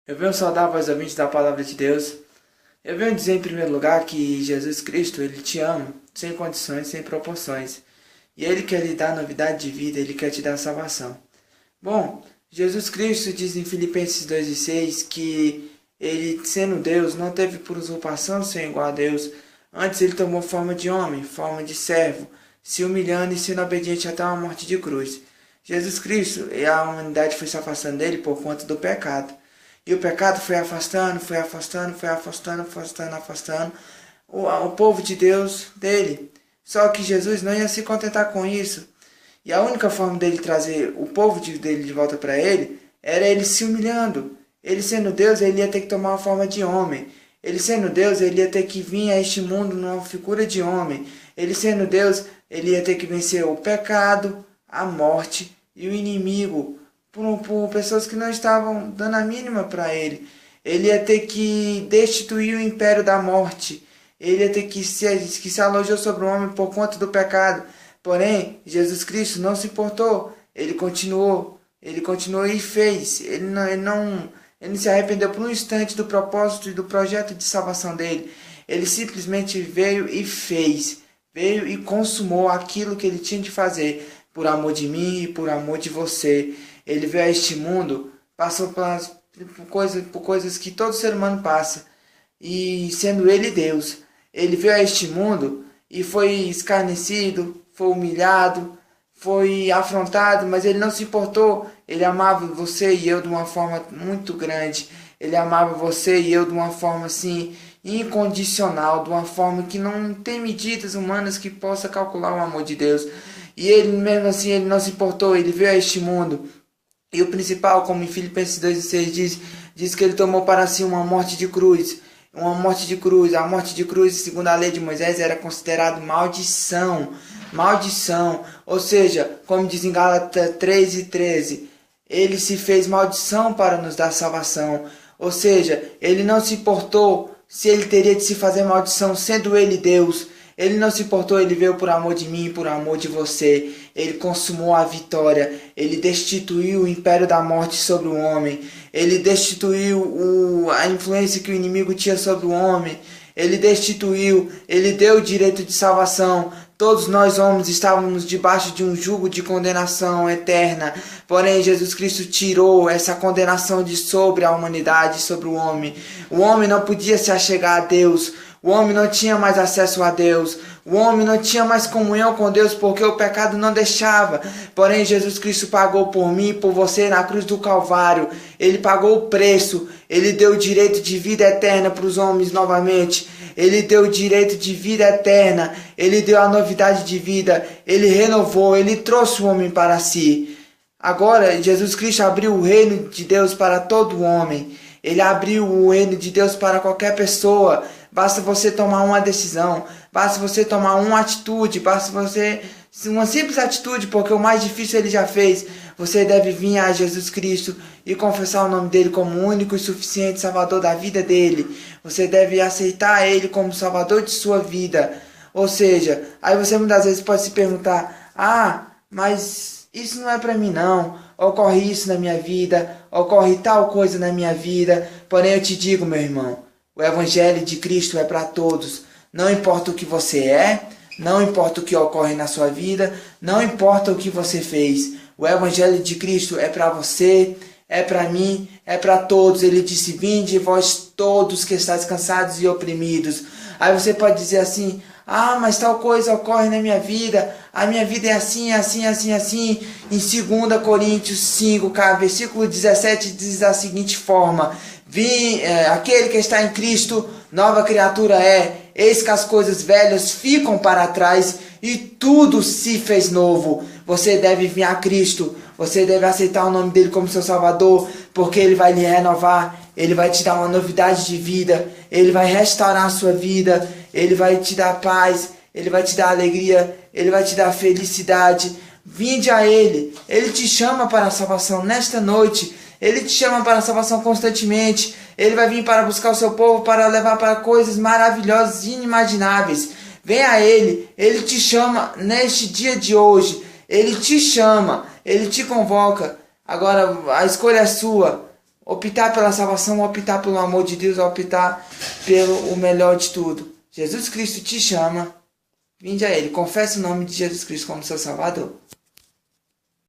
Eu venho saudar os ouvintes da Palavra de Deus. Eu venho dizer em primeiro lugar que Jesus Cristo, Ele te ama, sem condições, sem proporções. E Ele quer lhe dar novidade de vida, Ele quer te dar salvação. Bom, Jesus Cristo diz em Filipenses 2:6 que Ele, sendo Deus, não teve por usurpação ser igual a Deus. Antes Ele tomou forma de homem, forma de servo, se humilhando e sendo obediente até uma morte de cruz. Jesus Cristo, e a humanidade foi se afastando dele por conta do pecado. E o pecado foi afastando o povo de Deus dele. Só que Jesus não ia se contentar com isso. E a única forma dele trazer o povo dele de volta para ele era ele se humilhando. Ele sendo Deus, ele ia ter que tomar uma forma de homem. Ele sendo Deus, ele ia ter que vir a este mundo numa figura de homem. Ele sendo Deus, ele ia ter que vencer o pecado, a morte e o inimigo por pessoas que não estavam dando a mínima para ele. Ele ia ter que destituir o império da morte. Ele ia ter que se alojou sobre o homem por conta do pecado. Porém, Jesus Cristo não se importou. Ele continuou e fez. Ele não se arrependeu por um instante do propósito e do projeto de salvação dele. Ele simplesmente veio e fez. Veio e consumou aquilo que ele tinha de fazer. Por amor de mim e por amor de você. Ele veio a este mundo, passou por coisas que todo ser humano passa. E sendo ele Deus, ele veio a este mundo e foi escarnecido, foi humilhado, foi afrontado, mas ele não se importou. Ele amava você e eu de uma forma muito grande. Ele amava você e eu de uma forma assim, incondicional, de uma forma que não tem medidas humanas que possa calcular o amor de Deus. E ele mesmo assim, ele não se importou, ele veio a este mundo. E o principal, como em Filipenses 2:6 diz que ele tomou para si uma morte de cruz. Uma morte de cruz. A morte de cruz, segundo a lei de Moisés, era considerado maldição. Maldição. Ou seja, como diz em Gálatas 3:13, ele se fez maldição para nos dar salvação. Ou seja, ele não se importou se ele teria de se fazer maldição, sendo ele Deus. Ele não se importou, ele veio por amor de mim, por amor de você. Ele consumou a vitória. Ele destituiu o império da morte sobre o homem. Ele destituiu a influência que o inimigo tinha sobre o homem. Ele destituiu, ele deu o direito de salvação. Todos nós homens estávamos debaixo de um jugo de condenação eterna. Porém, Jesus Cristo tirou essa condenação de sobre a humanidade, sobre o homem. O homem não podia se achegar a Deus. O homem não tinha mais acesso a Deus. O homem não tinha mais comunhão com Deus porque o pecado não deixava. Porém, Jesus Cristo pagou por mim e por você na cruz do Calvário. Ele pagou o preço. Ele deu o direito de vida eterna para os homens novamente. Ele deu o direito de vida eterna. Ele deu a novidade de vida. Ele renovou. Ele trouxe o homem para si. Agora, Jesus Cristo abriu o reino de Deus para todo homem. Ele abriu o reino de Deus para qualquer pessoa. Basta você tomar uma decisão, basta você tomar uma atitude, basta você uma simples atitude, porque o mais difícil ele já fez. Você deve vir a Jesus Cristo e confessar o nome dele como o único e suficiente Salvador da vida dele. Você deve aceitar ele como Salvador de sua vida. Ou seja, aí você muitas vezes pode se perguntar: mas isso não é para mim não. Ocorre isso na minha vida, ocorre tal coisa na minha vida. Porém eu te digo, meu irmão, o Evangelho de Cristo é para todos. Não importa o que você é, não importa o que ocorre na sua vida, não importa o que você fez. O Evangelho de Cristo é para você, é para mim, é para todos. Ele disse: vinde vós todos que estáis cansados e oprimidos. Aí você pode dizer assim: mas tal coisa ocorre na minha vida. A minha vida é assim, assim, assim, assim. Em 2 Coríntios 5, versículo 17, diz da seguinte forma: aquele que está em Cristo, nova criatura é. Eis que as coisas velhas ficam para trás e tudo se fez novo. Você deve vir a Cristo. Você deve aceitar o nome dele como seu Salvador, porque ele vai lhe renovar. Ele vai te dar uma novidade de vida. Ele vai restaurar a sua vida. Ele vai te dar paz. Ele vai te dar alegria. Ele vai te dar felicidade. Vinde a ele. Ele te chama para a salvação nesta noite. Ele te chama para a salvação constantemente. Ele vai vir para buscar o seu povo, para levar para coisas maravilhosas e inimagináveis. Venha a ele. Ele te chama neste dia de hoje. Ele te chama. Ele te convoca. Agora a escolha é sua. optar pela salvação, optar pelo amor de Deus, optar pelo o melhor de tudo. Jesus Cristo te chama. Vinde a Ele. Confesse o nome de Jesus Cristo como seu Salvador.